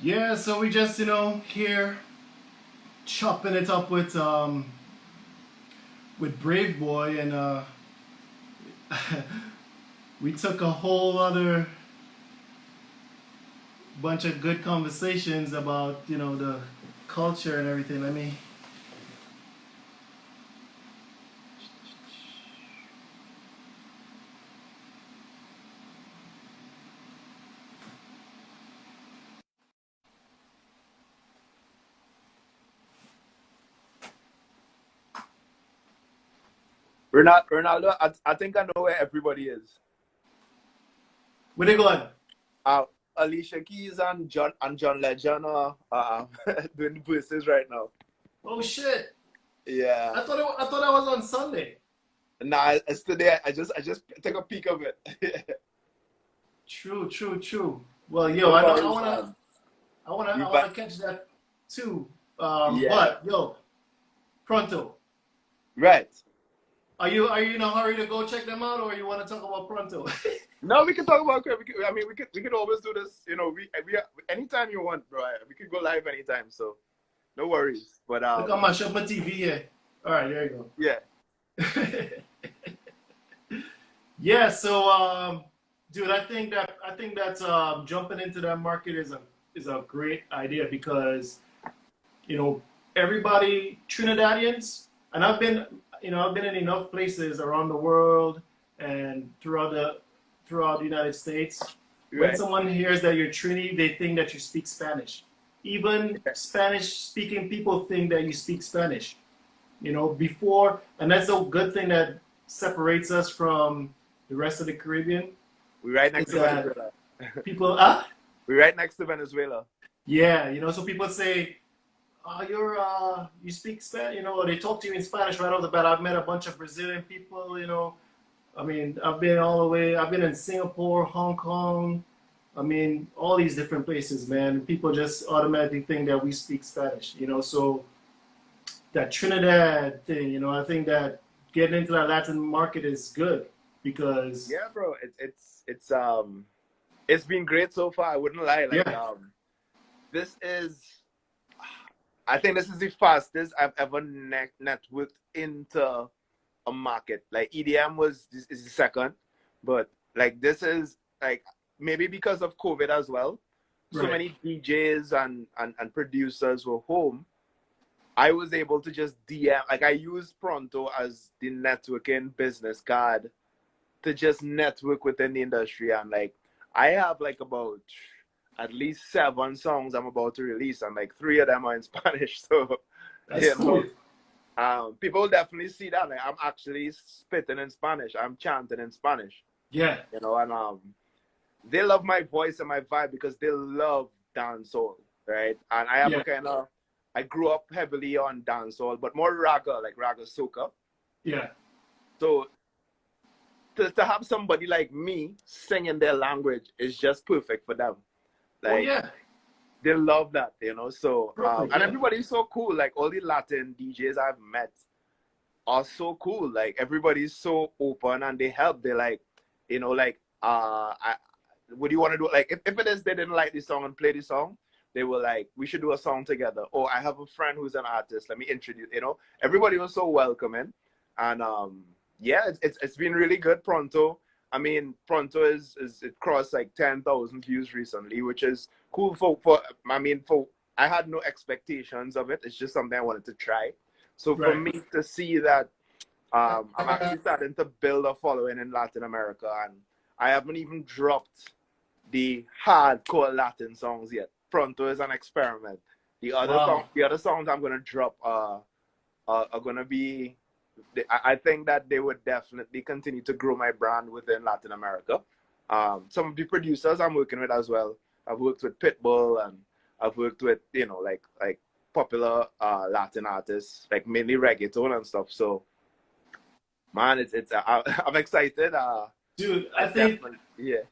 Yeah, so we just, here chopping it up with Brave Boy and we took a whole other bunch of good conversations about, the culture and everything. Let me Ronaldo, I think I know where everybody is. where they going? Uh, Alicia Keys and John Legend are doing verses right now. Oh shit. Yeah. I thought I was on Sunday. Nah, it's today. I just take a peek of it. True, true, true. Well, yo, No I know I worries, wanna man. I wanna We I back. wanna catch that too. Yeah. But yo, Pronto. Right. Are you in a hurry to go check them out, or you want to talk about Pronto? No, we can talk about. I mean, we could always do this. We anytime you want, bro. We could go live anytime. So no worries. But Look, I'm gonna shut my TV here. All right, there yeah. you go. Yeah, so dude, I think that jumping into that market is a great idea because you know everybody Trinidadians, and I've been in enough places around the world and throughout the United States. When Right. someone hears that you're Trini, they think that you speak Spanish. Even Yeah. Spanish speaking people think that you speak Spanish. Before, and that's a good thing that separates us from the rest of the Caribbean We right is next to that Venezuela. people, We right next to Venezuela. yeah, so people say, oh, you speak Spanish, or they talk to you in Spanish right off the bat. I've met a bunch of Brazilian people, I mean, I've been in Singapore, Hong Kong, I mean, all these different places, man. People just automatically think that we speak Spanish, so that Trinidad thing, I think that getting into that Latin market is good because Yeah, bro. It's been great so far. I wouldn't lie. Like yeah, this is I think this is the fastest I've ever networked into a market. Like EDM is the second, but like this is like maybe because of COVID as well. So right, many DJs and producers were home. I was able to just DM. Like I used Pronto as the networking business card to just network within the industry, and like I have like about at least 7 songs I'm about to release, and like 3 of them are in Spanish. So that's you cool. know, people definitely see that. Like I'm actually spitting in Spanish. I'm chanting in Spanish. Yeah, And they love my voice and my vibe because they love dancehall, right? And I have a yeah, kind of I grew up heavily on dancehall, but more raga, like raga soca. yeah. So to have somebody like me singing their language is just perfect for them. Oh Like yeah, they love that. So perfect. and Yeah, everybody's so cool. Like all the Latin DJs I've met are so cool. Like everybody's so open and they help. They like, like what do you want to do? Like if it is they didn't like the song and play the song, they were like, we should do a song together. Or I have a friend who's an artist. Let me introduce. Everybody was so welcoming, and yeah, it's been really good. Pronto. I mean, Pronto is it crossed like 10,000 views recently, which is cool for. I mean, for I had no expectations of it. It's just something I wanted to try. So for right. me to see that I'm actually starting to build a following in Latin America, and I haven't even dropped the hardcore Latin songs yet. Pronto is an experiment. Wow. The other songs I'm gonna drop are gonna be. I think that they would definitely continue to grow my brand within Latin America. Some of the producers I'm working with as well. I've worked with Pitbull, and I've worked with like popular Latin artists, like mainly reggaeton and stuff. So man, I'm excited. Dude, I I think definitely yeah.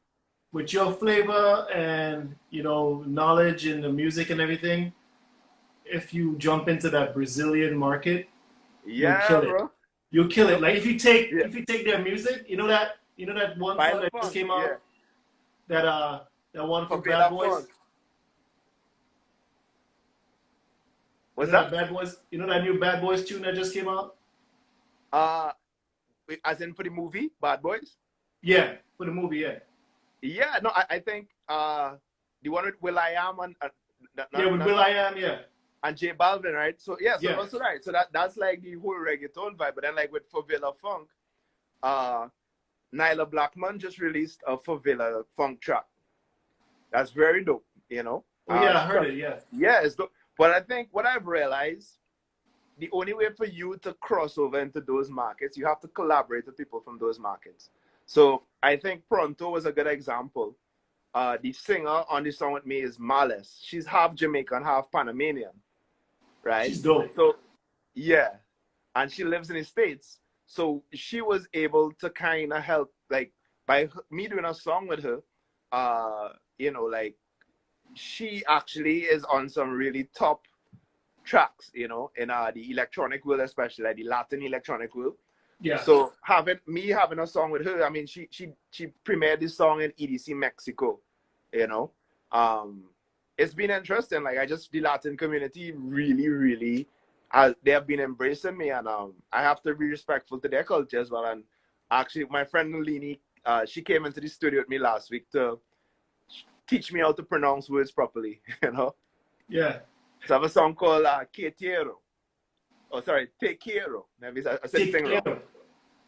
with your flavor and knowledge in the music and everything, if you jump into that Brazilian market, you'll Yeah, kill it. bro. You'll kill it. No, Like yeah. if you take their music, that one song File that just funk, came yeah. out, that one for Bad Favela Boys. funk. You What's know that that? Bad Boys? You know that new Bad Boys tune that just came out? Uh, as in for the movie Bad Boys? Yeah, for the movie. Yeah, Yeah, no, I think the one with Will I Am and yeah, with not Will I Am. Yeah, and J Balvin, right? So yeah, so yeah. also right. So that's like the whole reggaeton vibe. But then like with Favela Funk, uh Nyla Blackman just released a Favela Funk track. That's very dope, you know. Oh yeah, I She heard it. Yeah, yeah, it's dope. But I think what I've realized, the only way for you to cross over into those markets, you have to collaborate with people from those markets. So I think Pronto was a good example. The singer on the song with me is Malice. She's half Jamaican, half Panamanian, right? she's dope. So yeah, and she lives in the States. So she was able to kind of help, like by me doing a song with her. You know, like she actually is on some really top tracks, you know, in the electronic world, especially like the Latin electronic world. Yeah, So having a song with her, I mean, she premiered this song in EDC Mexico, you know. Um, it's been interesting. Like the Latin community really they have been embracing me, and I have to be respectful to their culture as well. And actually, my friend Nalini, she came into the studio with me last week to teach me how to pronounce words properly, you know. yeah. So I have a song called Quiero. Oh, sorry, Te Quiero. Maybe I said the Te thing wrong. quiero.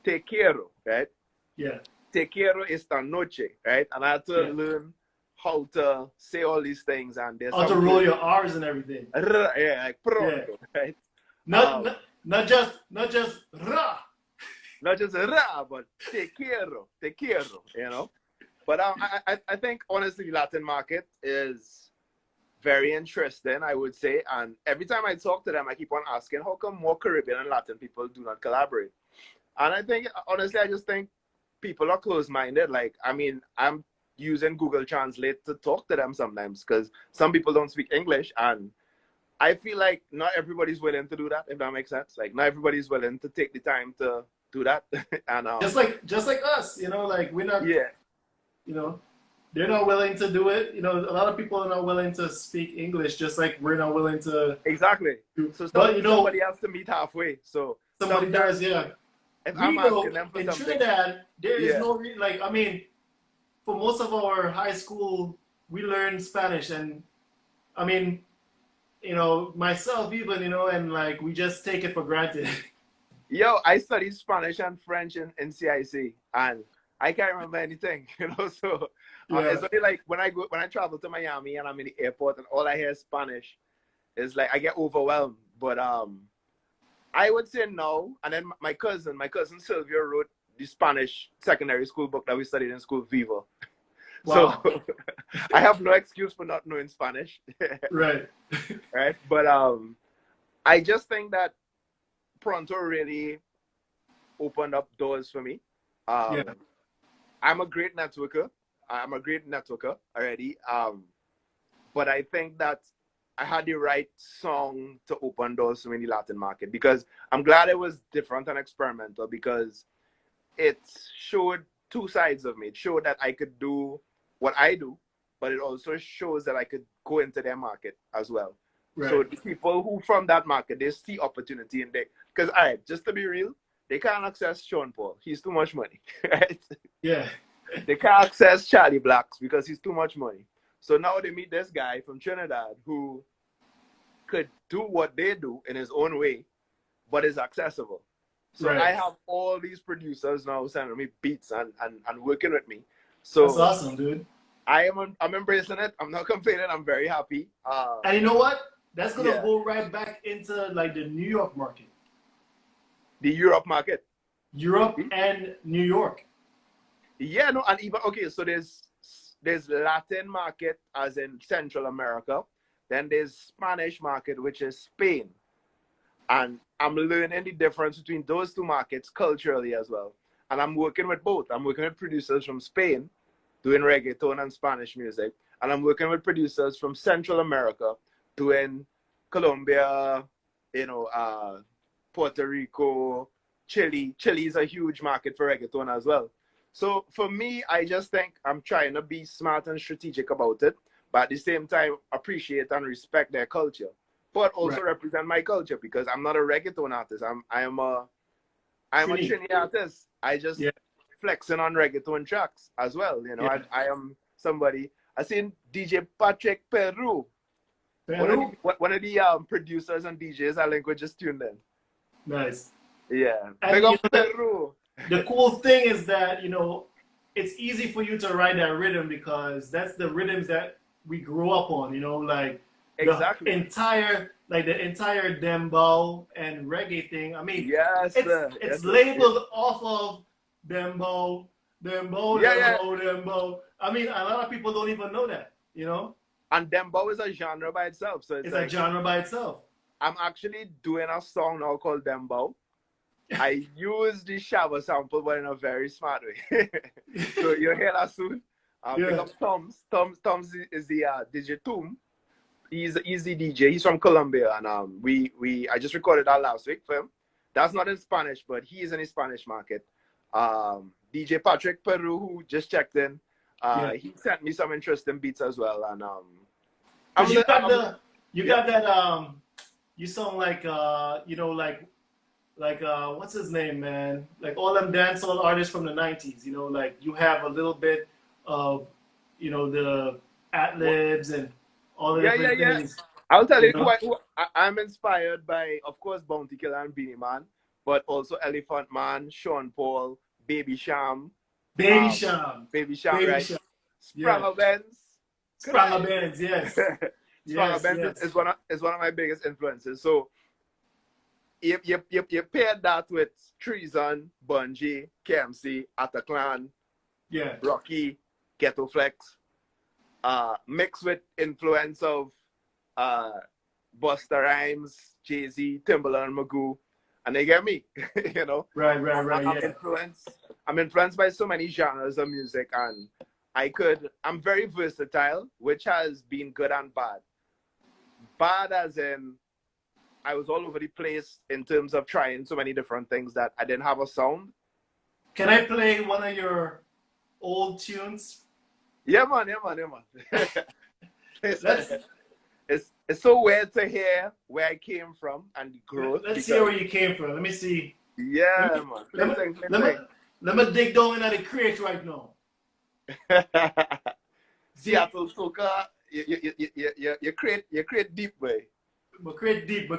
Te Quiero, right? Yeah, Te quiero esta noche, right? And I had to yeah. learn how to say all these things, and there's How to some roll words, your R's and everything. yeah, like Yeah, pronto, right? not Um, not not just ra. not just ra, but te quiero, you know. But I think honestly, the Latin market is very interesting, I would say. And every time I talk to them, I keep on asking, how come more Caribbean and Latin people do not collaborate? And I think, honestly, I just think people are closed-minded. Like, I mean, I'm using Google Translate to talk to them sometimes because some people don't speak English, and I feel like not everybody's willing to do that. If that makes sense, like not everybody's willing to take the time to do that. And Just like us, you know, like we're not, yeah, you know, they're not willing to do it. You know, a lot of people are not willing to speak English, just like we're not willing to exactly. do. So But you know, somebody has to meet halfway. So somebody does, sometimes yeah. if I'm We asking know them for in something, Trinidad, there is yeah, no like. I mean, for most of our high school, we learned Spanish, and I mean, you know, myself even, you know, and like we just take it for granted. yo, I studied Spanish and French in CIC, and I can't remember anything, you know. So Yeah, it's only like when I travel to Miami and I'm in the airport and all I hear is Spanish, it's like I get overwhelmed. But I would say no. And then my cousin Sylvia wrote the Spanish secondary school book that we studied in school, Viva. So wow, I have no excuse for not knowing Spanish, right, right? But I just think that Pronto really opened up doors for me. yeah, Um, I'm a great networker. I'm a great networker already. But I think that I had the right song to open doors for me in the Latin market because I'm glad it was different and experimental because it showed two sides of me. It showed that I could do what I do, but it also shows that I could go into their market as well. So right, the people who from that market, they see opportunity in there. Because, all right, just to be real, they can't access Sean Paul. He's too much money, right? yeah, They can't access Charlie Blacks because he's too much money. So now they meet this guy from Trinidad who could do what they do in his own way, but is accessible. So I right. have all these producers now sending me beats and working with me. That's So awesome, dude. I'm embracing it. I'm not complaining. I'm very happy. And you know what? That's gonna Yeah, go right back into like the New York market, the Europe market. Europe and New York. Yeah, no, and even okay. So there's Latin market as in Central America. Then there's Spanish market, which is Spain. And I'm learning the difference between those two markets culturally as well. And I'm working with both. I'm working with producers from Spain doing reggaeton and Spanish music. And I'm working with producers from Central America doing Colombia, you know, Puerto Rico, Chile. Chile is a huge market for reggaeton as well. So for me, I just think I'm trying to be smart and strategic about it, but at the same time, appreciate and respect their culture. but also Right. represent my culture because I'm not a reggaeton artist. I'm a Trini. Trini artist. I just Yeah. flexing on reggaeton tracks as well. You know, Yeah. I am somebody. I seen DJ Patrick Peru, Peru. one of the producers and DJs I think we just tuned in. Nice. Yeah, big And up Peru. the cool thing is that, it's easy for you to write that rhythm because that's the rhythms that we grew up on, like Exactly. the entire dembow and reggae thing. I mean, Yes, it's sir. it's Yes, sir. labeled off of dembow, dembow, Yeah, yeah. dembow, dembow. I mean, a lot of people don't even know that. And dembow is a genre by itself. So it's It's a like genre by itself. I'm actually doing a song now called dembow. I use the Shabba sample, but in a very smart way. So you'll hear that soon. Pick Yeah. up Tom's. Tom's is the DJ Toom. He's the DJ. He's from Colombia, and I just recorded that last week for him. That's not in Spanish, but he is in the Spanish market. DJ Patrick Peru, who just checked in, Yeah. he sent me some interesting beats as well, and Because you yeah. got that you sound like what's his name, man? Like all them dancehall artists from the 90s, like you have a little bit of the ad-libs and all the Yeah, different yeah. things, I'll tell you you know? I'm inspired by, of course, Bounty Killer and Beanie Man, but also Elephant Man, Sean Paul, Baby Sham, Baby Sham. Baby Sham, Baby right? Sham. Yeah. Spranger Benz. Spranger Bands, yes. Spranger Yes, Benz yes. is one of my biggest influences. So you paired that with Treason, Bungie, KMC, Ataclan, Yeah. Rocky, Ghetto Flex, mixed with influence of Busta Rhymes, Jay-Z, Timbaland, Magoo, and they get me, you know. Right, yeah. I'm influenced by so many genres of music, and I'm very versatile, which has been good and bad. Bad as in I was all over the place in terms of trying so many different things that I didn't have a sound. Can I play one of your old tunes? Yeah, man. Let's It's so weird to hear where I came from and the growth. let's hear where you came from. Let me see. Let Yeah, me man. let me let me, let me dig down into the crate right now. Seattle soca, you create deep way. But crate deep.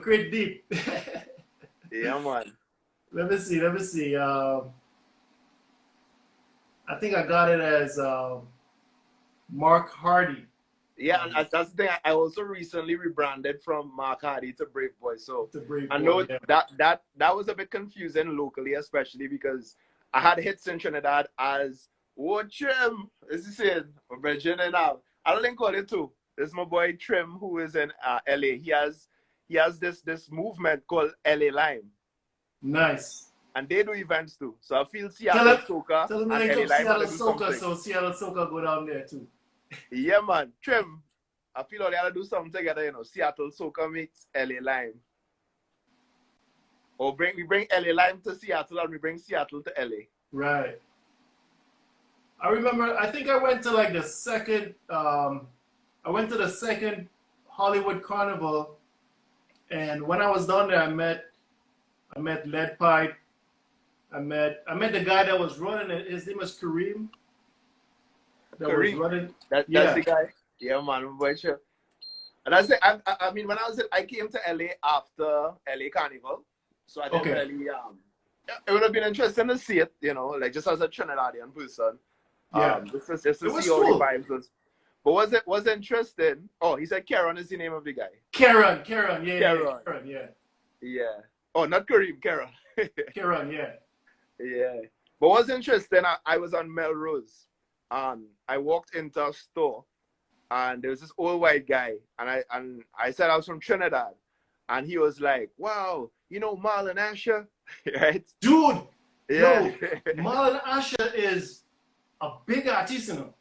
Yeah, man. Let me see. I think I got it as Mark Hardy. Yeah, and that's the thing. I also recently rebranded from Mark Hardy to BraveBoy. So The Brave I Boy, know yeah. that was a bit confusing locally, especially because I had hits in Trinidad as what Trim is he saying? Virginia now. I don't think call it too. This is my boy Trim who is in LA. He has this movement called LA Lime. Nice. And they do events too. So I feel Tell Seattle him, Soca tell him to and link LA up Lime Seattle to do Soca, something. so Seattle Soca go down there too. Yeah, man. Trim. I feel like they gotta do something together, you know. Seattle Soca meets LA Lime. Or we bring LA Lime to Seattle and we bring Seattle to LA. Right. I remember. I think I went to like the second. I went to the second Hollywood Carnival, and when I was down there, I met Lead Pipe. I met the guy that was running it. His name was Kareem. That was Kareem. running. That's Yeah. the guy. Yeah, man, boy, sure. And I mean, when I came to LA after LA Carnival, so I didn't Okay. really it would have been interesting to see it, you know, like just as a Trinidadian person. Yeah. Just It to was see all the cool. vibes was. But was interesting. Oh, he said Karen is the name of the guy. Karen. Yeah. Karen. Karen. Yeah. Yeah. Oh, not Kareem, Karen. Karen. Yeah. Yeah. But what's interesting, I was on Melrose and I walked into a store and there was this old white guy and I said I was from Trinidad and he was like, wow, you know Marlon Asher? Right? Dude. Yeah. Yo, Marlon Asher is a big artist, you know.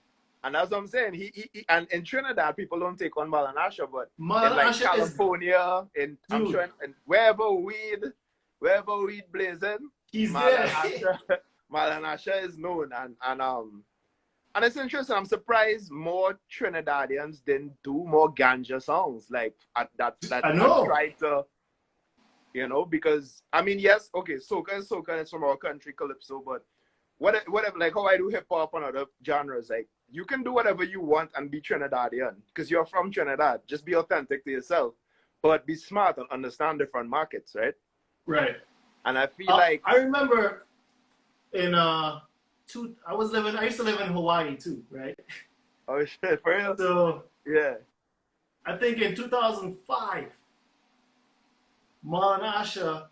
And that's what I'm saying. He and in Trinidad people don't take on Marlon Asher, but Marlon in like Asher California, I'm dude. sure in wherever weed blazing, He's Marlon there. Asher Marlon Asher is known and And it's interesting. I'm surprised more Trinidadians didn't do more ganja songs like that I I know. tried to, because I mean, yes, okay, soca is soca, it's from our country, calypso, but whatever, like how I do hip hop and other genres, like you can do whatever you want and be Trinidadian because you're from Trinidad. Just be authentic to yourself, but be smart and understand different markets, right? Right. And I feel like, I remember in I used to live in Hawaii too, right? oh shit, for real, So yeah, I think in 2005, Asha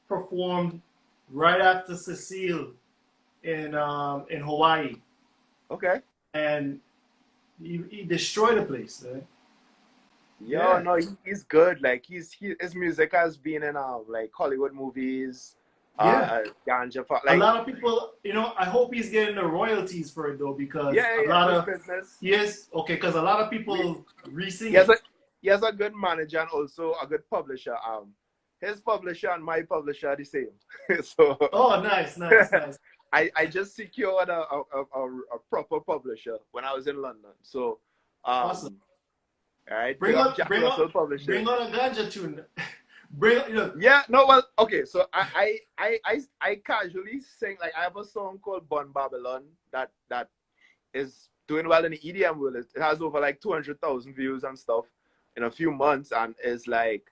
performed right after Cecile in Hawaii, okay. and he destroyed the place. Right? Yo, Yeah, no, he's good. Like his music has been in like Hollywood movies, yeah. ganja, A like lot of people, I hope he's getting the royalties for it though, because yeah, a yeah, lot his of business. yes, okay, because a lot of He, people re-sing he has it. a he has a good manager and also a good publisher. His publisher and my publisher are the same. So Oh, nice, nice, nice. I just secured a proper publisher when I was in London. So Awesome. all right, big Bring up on, Jack bring on, Russell Publishing. bring on a ganja tune. Bring, Yeah, no, well, okay, so I casually sing, like I have a song called Bun Babylon that is doing well in the EDM world. It has over like 200,000 views and stuff in a few months, and is like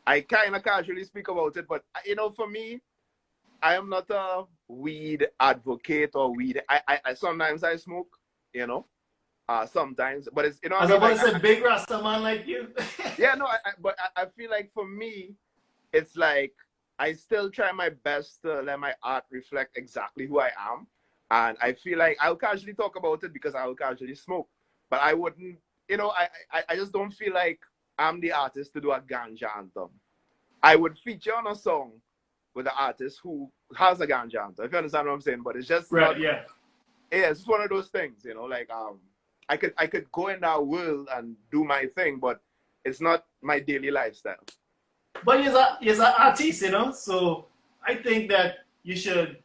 I kind of casually speak about it, but for me, I am not a weed advocate or weed. I sometimes I smoke, sometimes, but it's what I as mean, about like to say, big Rasta man like you. yeah, no, but I feel like for me, it's like I still try my best to let my art reflect exactly who I am. And I feel like I'll casually talk about it because I'll casually smoke. But I wouldn't, I just don't feel like I'm the artist to do a ganja anthem. I would feature on a song with the artist who has a ganja anthem, if you understand what I'm saying. But it's just Right, not, yeah. yeah, it's just one of those things, like I could go in that world and do my thing, but it's not my daily lifestyle. But he's an artist, so I think that you should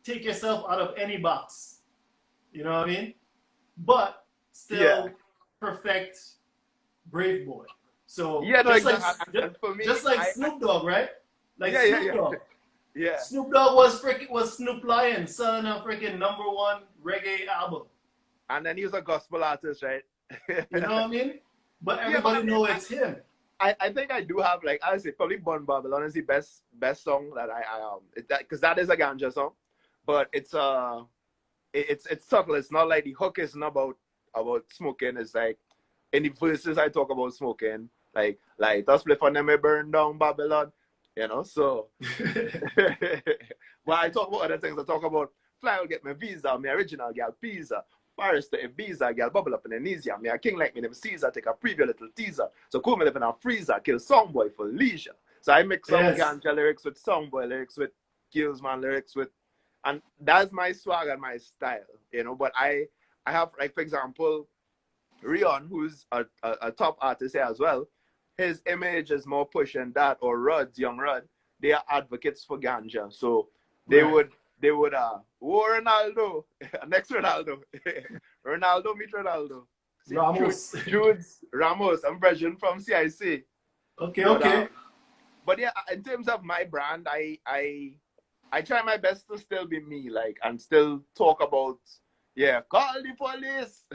take yourself out of any box. You know what I mean? But Yeah. still perfect Brave Boy. So Yeah, no, exactly. And for me, just like Snoop Dogg, right? Like yeah, yeah, Snoop yeah, Dogg. yeah. Snoop Dogg was Snoop Lion selling a freaking #1 reggae album. And then he was a gospel artist, right? You know what I mean? But Yeah, but I everybody mean, know it's him. I think I do have, like I say, probably Bun Babylon is the best song that because that is a ganja song, but it's subtle. It's not like the hook isn't about smoking. It's like in the verses I talk about smoking, like us play for them may burn down Babylon, So, but I talk about other things. I talk about fly will get my visa, my original gal pizza. Paris to Ibiza, gal bubble up in Indonesia. Me a king like me, them Caesar, take a preview little teaser. So cool me live in a freezer, kill songboy for leisure. So I mix up Yes. ganja lyrics with songboy lyrics with Gillsman lyrics with, and that's my swag and my style, But I have, like, for example, Rion, who's a top artist here as well. His image is more pushing that, or Rudd, young Rudd. They are advocates for ganja, so they Right. would war Ronaldo, next Ronaldo, Ronaldo meet Ronaldo. See, Ramos. Jude's Ramos. I'm version from CIC, Okay, but okay. but yeah, in terms of my brand, I try my best to still be me, like, and still talk about, yeah, call the police.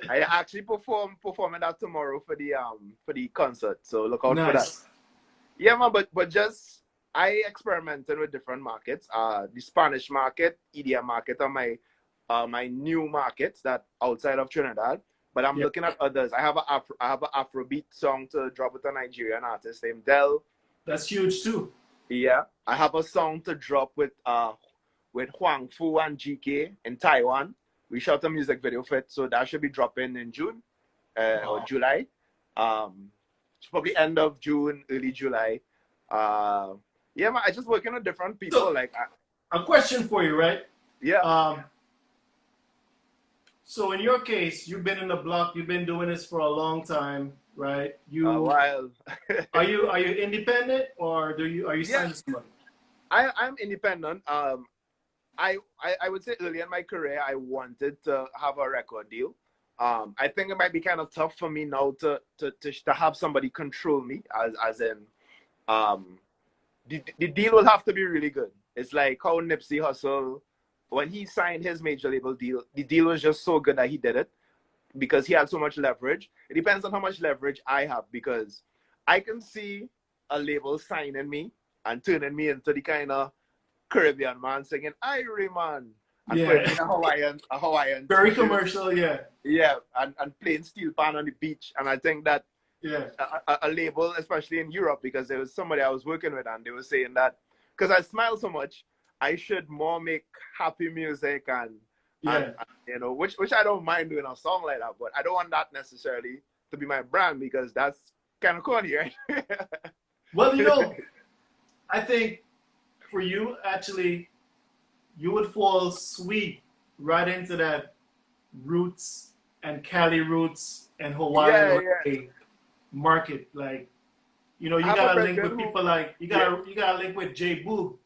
I actually performing that tomorrow for the concert, so look out for that. Nice. Yeah, man, but just I experimented with different markets. The Spanish market, EDM market are my new markets that outside of Trinidad. But I'm Yeah. looking at others. I have a Afrobeat song to drop with a Nigerian artist named Del. That's huge too. Yeah, I have a song to drop with Huang Fu and GK in Taiwan. We shot a music video for it, so that should be dropping in June or Wow. July. It's probably end of June, early July. Yeah, man, I just working with different people. So, like, a question for you, right? yeah, So in your case, you've been in the block, you've been doing this for a long time, right? a while. Are you independent or are you Yeah, signed to somebody? I'm independent. I would say early in my career, I wanted to have a record deal. I think it might be kind of tough for me now to have somebody control me, as in, um, the deal will have to be really good. It's like how Nipsey Hussle, when he signed his major label deal, the deal was just so good that he did it because he had so much leverage. It depends on how much leverage I have, because I can see a label signing me and turning me into the kind of Caribbean man singing Irie man and putting Yeah. me in a Hawaiian Very t-shirt. commercial, yeah. Yeah, and playing steel pan on the beach. And I think that Yeah. a label, especially in Europe, because there was somebody I was working with and they were saying that because I smile so much, I should more make happy music and Yeah. you know, which I don't mind doing a song like that, but I don't want that necessarily to be my brand because that's kind of corny, right? Well, you know, I think for you, actually, you would fall sweet right into that roots and Cali roots and Hawaiian Yeah, yeah. reggae market. Like, you know, I you have a gotta link brethren with who, people like yeah, you gotta link with J Boo.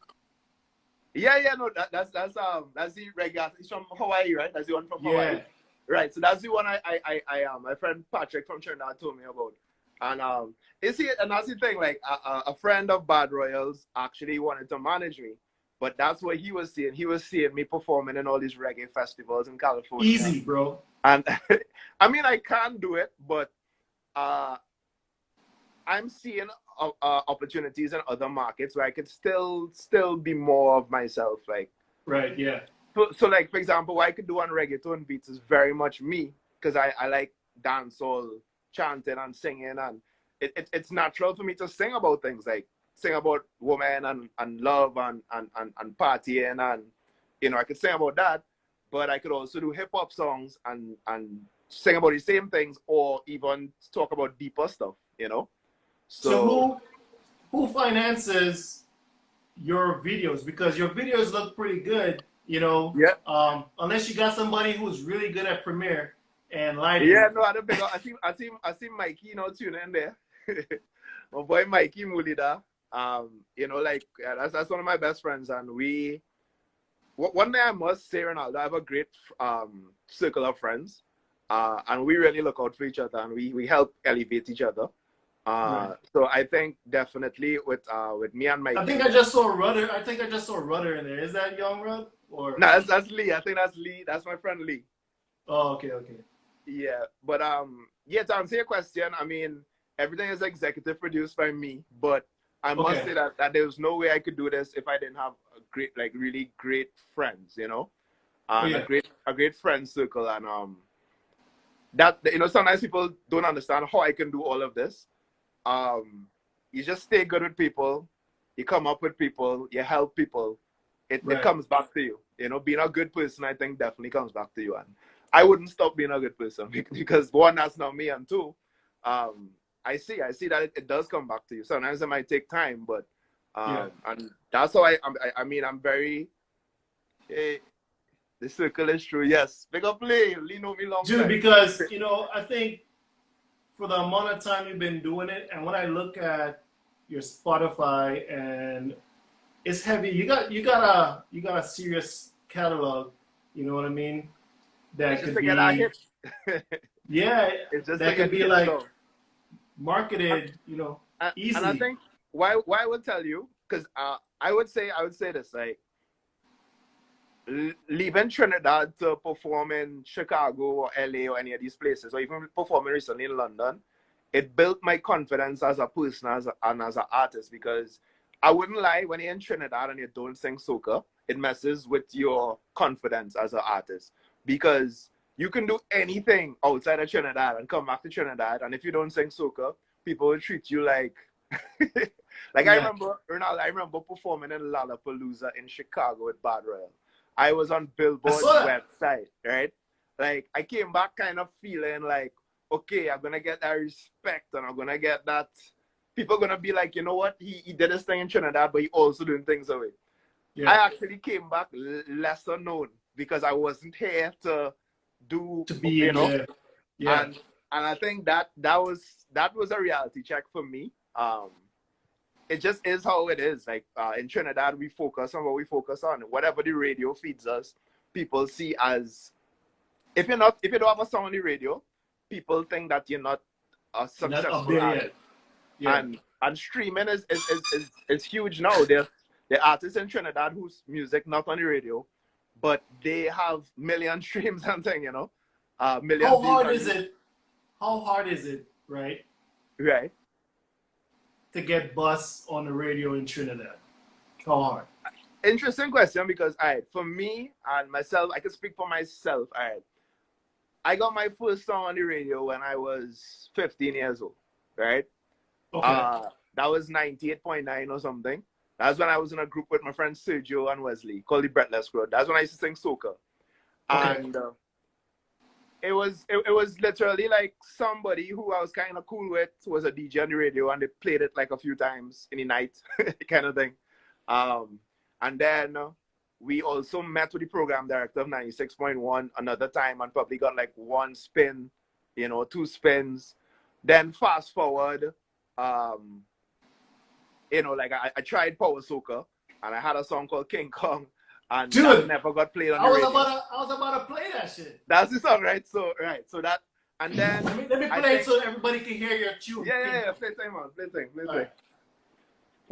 yeah, no, that's the reggae. He's from Hawaii, right? That's the one from Hawaii, Yeah. right? So that's the one I my friend Patrick from Trinidad told me about, and you see, and that's the thing. Like a friend of Bad Royals actually wanted to manage me, but that's what he was seeing. He was seeing me performing in all these reggae festivals in California, Easy, bro. and I mean I can do it, but uh, I'm seeing opportunities in other markets where I could still be more of myself, like. Right, yeah. So like for example, what I could do on reggaeton beats is very much me because I like dancehall, chanting and singing, and it's natural for me to sing about things like sing about women and love and partying, and you know I could sing about that, but I could also do hip hop songs and sing about the same things or even talk about deeper stuff, you know. So So who finances your videos? Because your videos look pretty good, you know. yeah. Unless you got somebody who's really good at Premiere and lighting. Yeah, no, I don't big up. I see Mikey, you know, tuning in there. My boy Mikey Mulida. You know, like yeah, that's one of my best friends, and we. One thing I must say, Ronaldo, I have a great circle of friends, and we really look out for each other, and we help elevate each other. Right. So I think definitely with me and I think Mikey. I just saw Rudder. I think I just saw Rudder in there. Is that Young Rud or? No, that's Lee. I think that's Lee. That's my friend Lee. Oh, okay, okay. Yeah, but yeah, to answer your question, I mean, everything is executive produced by me, but I must Okay. say that there's no way I could do this if I didn't have a great, like, really great friends, you know, Oh and yeah. a great friend circle, and that you know sometimes people don't understand how I can do all of this. Um, you just stay good with people, you come up with people, you help people, it Right. comes back to you. You know, being a good person, I think definitely comes back to you. And I wouldn't stop being a good person because one, that's not me, and two, I see that it does come back to you. Sometimes it might take time, but Yeah. and that's how I mean, I'm very. Hey, the circle is true. Yes, big up Lee. Lee know me long Dude, time. because you know, I think for the amount of time you've been doing it, and when I look at your Spotify, and it's heavy. You got a serious catalog. You know what I mean? It's That just could to get our be, hits. yeah, It's just to that could get be hits, like though. marketed. You know, And I easily. think why I would tell you because I would say this like leaving Trinidad to perform in Chicago or LA or any of these places or even performing recently in London, it built my confidence as a person and as an artist because I wouldn't lie, when you're in Trinidad and you don't sing soca, it messes with your confidence as an artist because you can do anything outside of Trinidad and come back to Trinidad, and if you don't sing soca, people will treat you like like Yeah, I remember performing in Lollapalooza in Chicago with Bad Royal. I was on I saw Billboard's that. website, right? Like I came back kind of feeling like, okay, I'm gonna get that respect and I'm gonna get that. People are gonna be like, you know what? He did his thing in Trinidad, but he also doing things away. I Yeah, actually came back lesser known because I wasn't here to do, to be you in know, there. Yeah, and I think that was a reality check for me. it just is how it is. Like in Trinidad, we focus on what we focus on. Whatever the radio feeds us, people see as if you don't have a song on the radio, people think that you're not a You're not up successful there artist. yet. Yeah. And streaming is huge now. There are artists in Trinidad whose music not on the radio, but they have million streams and thing, you know. Million How views hard on is it? How hard is it, right, right. to get buzz on the radio in Trinidad? How hard? Interesting question because for me and myself, I can speak for myself. I got my first song on the radio when I was 15 years old, right? Okay. That was 98.9 or something. That's when I was in a group with my friends Sergio and Wesley called the Breathless Crew. That's when I used to sing soca. Okay. And it was literally like somebody who I was kind of cool with was a DJ on the radio, and they played it like a few times in the night, kind of thing. And then we also met with the program director of 96.1 another time and probably got like one spin, you know, two spins. Then fast forward, you know, like I tried Power Soca and I had a song called King Kong, and Dude, that never got played on the radio. I was about to play that shit. That's the song, right? So that, and then Let me play it so everybody can hear your tune. yeah. Play time on, play time. Right.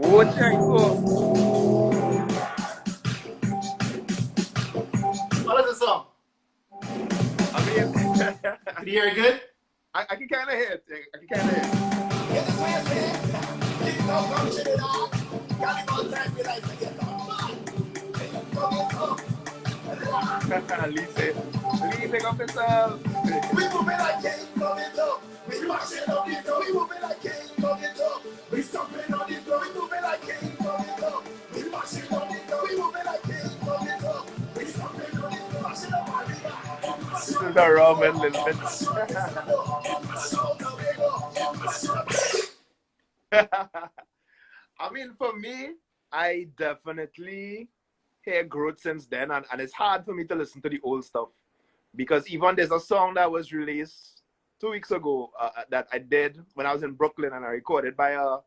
Oh, check go. What is the song? I mean, Can you hear it good? I can kind of hear it. I can kind of hear it. Lee, pick up yourself. We moving like King Kong it up. We mashing up the door. We moving like King Kong it up. We stomping on the door. We moving like King Kong it up. We mashing on the door. We moving like King Kong it up. We stomping on the door. Mashing up on the door. This is a Roman little bit. I mean, for me, I definitely hear growth since then, and it's hard for me to listen to the old stuff because even there's a song that was released 2 weeks ago that I did when I was in Brooklyn, and I recorded by a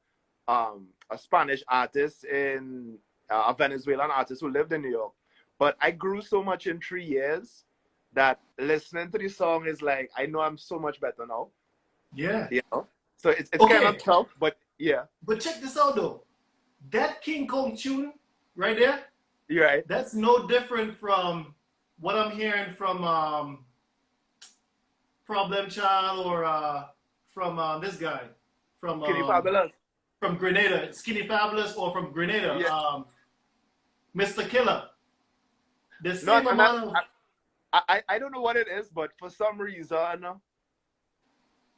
Spanish artist in a Venezuelan artist who lived in New York. But I grew so much in 3 years that listening to the song is like, I know I'm so much better now. Yeah. You know? So it's Okay. kind of tough, but yeah. But check this out though. That King Kong tune right there, You're right. that's no different from what I'm hearing from Problem Child or from this guy from Kitty Fabulous. from Grenada, Skinny Fabulous, or from Grenada, Yeah. Mr. Killer. The No, same and amount of I don't know what it is, but for some reason,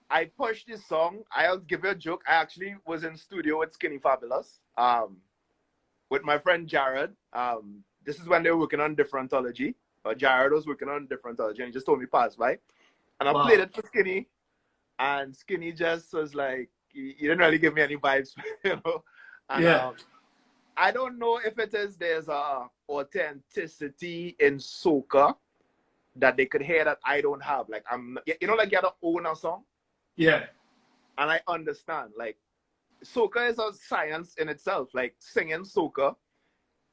I pushed this song. I'll give you a joke. I actually was in studio with Skinny Fabulous, with my friend Jared. This is when they were working on Differentology. Jared was working on Differentology, and he just told me pass by. And I played it for Skinny, and Skinny just was like, he didn't really give me any vibes, you know. And, Yeah. I don't know if it is there's a authenticity in soca that they could hear that I don't have. Like you know, like you have to own a song, yeah. and I understand. Like soca is a science in itself. Like singing soca,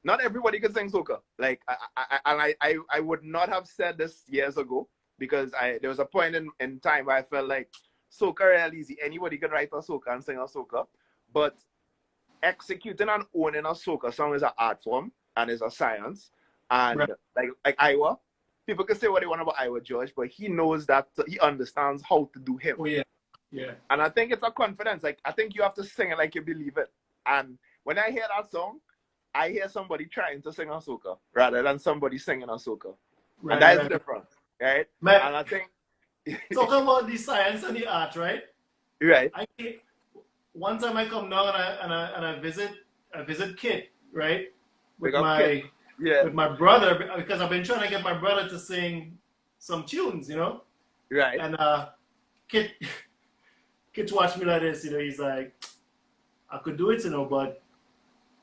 not everybody can sing soca. Like I would not have said this years ago because there was a point in time where I felt like soca real easy. Anybody can write a soca and sing a soca, but executing and owning a soca song is an art form and is a science. And Right. like Iowa, people can say what they want about Iowa George, but he knows that he understands how to do him. Oh yeah. Yeah. And I think it's a confidence. Like I think you have to sing it like you believe it. And when I hear that song, I hear somebody trying to sing a soca rather than somebody singing a soca. Right, and that is right. different, right? Man, And I think talking about the science and the art, right? right. One time I come down and I visit Kit, right? With Big up Kit. Yeah. with my brother, because I've been trying to get my brother to sing some tunes, you know. Right. And Kit watched me like this, you know. He's like, I could do it, you know, but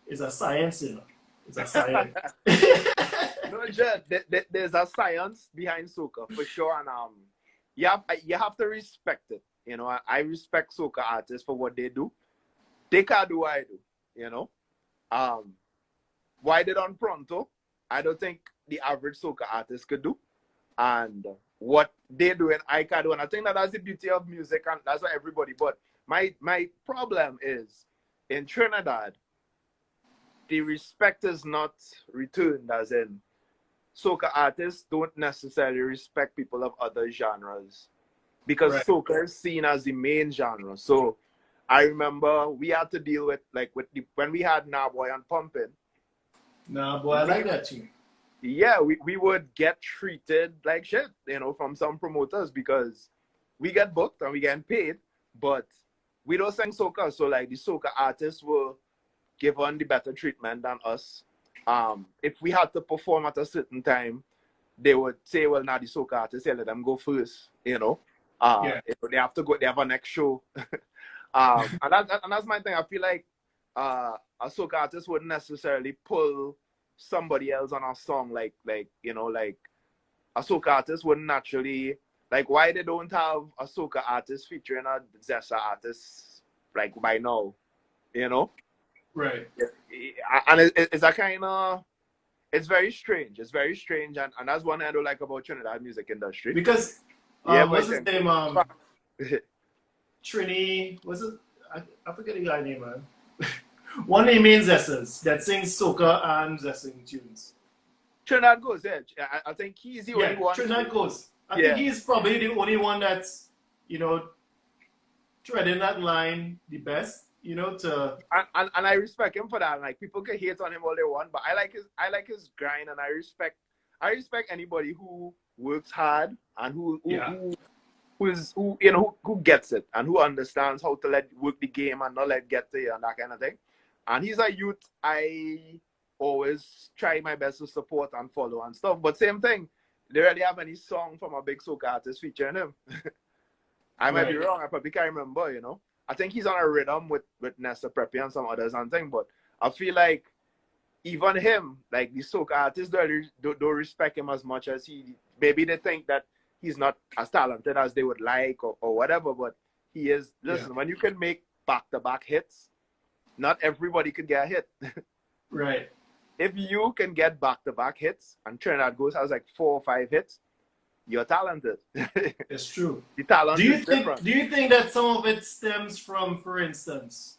it's a science, you know. It's a science. No, Jed, there's a science behind soca for sure, and you have to respect it. You know, I respect soca artists for what they do. They can't do what I do. you know. Why they done pronto, I don't think the average soca artist could do. And what they do and I can do. And I think that that's the beauty of music, and that's what everybody. But my problem is in Trinidad, the respect is not returned, as in soca artists don't necessarily respect people of other genres because Right. soca is seen as the main genre. So I remember we had to deal with when we had Naboy and Pumping. Nah, boy, I like that tune. Yeah, we would get treated like shit, from some promoters because we get booked and we get paid, but we don't sing soca. So like the soca artists will give on the better treatment than us. If we had to perform at a certain time, they would say, well, now the soca artists, yeah, let them go first, Yeah. They have to go, they have a next show. And that's my thing. I feel like a soca artist wouldn't necessarily pull somebody else on a song like a soca artist wouldn't naturally, like, why they don't have a soca artist featuring a Zessa artist like by now, Right. and it's a kind of, it's very strange, and that's one thing I don't like about Trinidad music industry. Because Yeah, what's but his name? Trini, what's it? I forget the guy name, man. One of the main Zessers that sings soca and Zessing tunes. Trinidad goes, yeah. I think he's the only Yeah, one. Trinidad goes. I Yeah. think he's probably the only one that's, treading that line the best, to And I respect him for that. Like, people can hate on him all they want, but I like his grind, and I respect anybody who works hard and who gets it and who understands how to let work the game and not let get to you and that kind of thing. And he's a youth I always try my best to support and follow and stuff. But same thing, they rarely have any song from a big soca artist featuring him. I might be wrong. I probably can't remember, I think he's on a rhythm with Nessa Preppy and some others and thing. But I feel like even him, like the soca artists don't respect him as much as maybe they think that he's not as talented as they would like or whatever, but he is. Listen, when you can make back-to-back hits, not everybody could get a hit. right. If you can get back-to-back hits, and Trinidad Ghost has like 4 or 5 hits, you're talented. It's true. The talent is different. Do you think that some of it stems from, for instance,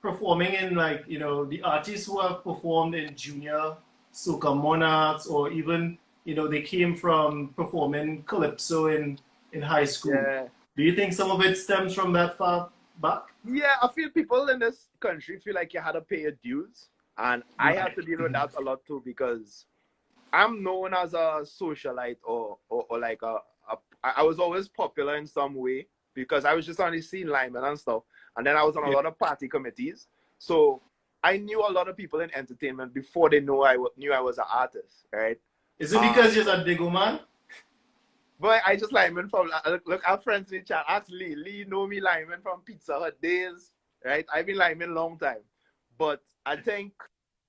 performing in the artists who have performed in junior soca monarchs, or even they came from performing calypso in high school? Yeah. Do you think some of it stems from that far back? Yeah, I feel people in this country feel like you had to pay your dues, and I had to deal with that a lot too, because I'm known as a socialite or like I was always popular in some way because I was just on the scene lineman and stuff, and then I was on a lot of party committees, so I knew a lot of people in entertainment before they knew I was an artist, right? Is it because you're a Digo man? But I just lineman from, look, our friends in the chat, ask Lee. Lee know me lineman from Pizza Hut days, right? I've been lineman a long time. But I think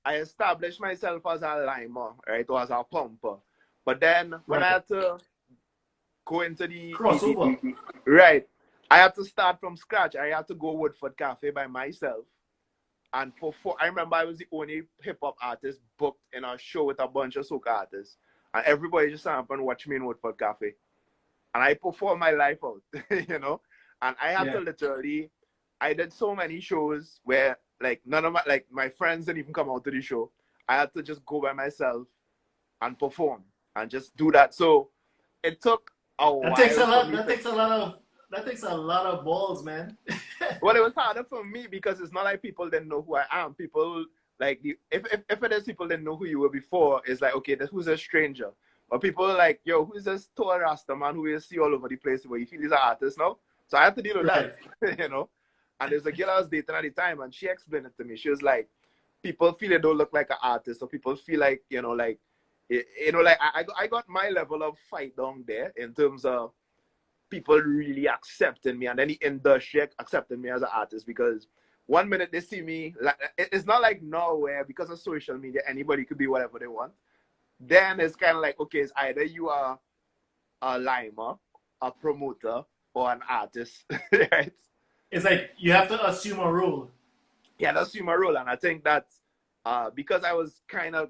I established myself as a lineman, right, or as a pumper. But then when I had to go into the crossover, right, I had to start from scratch. I had to go Woodford Cafe by myself. And I remember I was the only hip-hop artist booked in a show with a bunch of soca artists. And everybody just stand up and watch me in Woodford Cafe. And I performed my life out, And I had to literally, I did so many shows where, like, none of my friends didn't even come out to the show. I had to just go by myself and perform and just do that. So it took a while. That takes a lot of balls, man. Well, it was harder for me because it's not like people didn't know who I am. People, like, if it is people didn't know who you were before, it's like, okay, who's a stranger? But people are like, yo, who's this tall Rasta man who you see all over the place where you feel he's an artist now? So I had to deal with that, And there's a girl I was dating at the time, and she explained it to me. She was like, people feel they don't look like an artist, or people feel like, I got my level of fight down there in terms of people really accepting me, and then the industry accepting me as an artist, because one minute they see me, like, it's not like now where because of social media anybody could be whatever they want. Then it's kind of like, okay, it's either you are a limer, a promoter, or an artist, right? It's like you have to assume a role. he had to assume a role. And I think that because I was kind of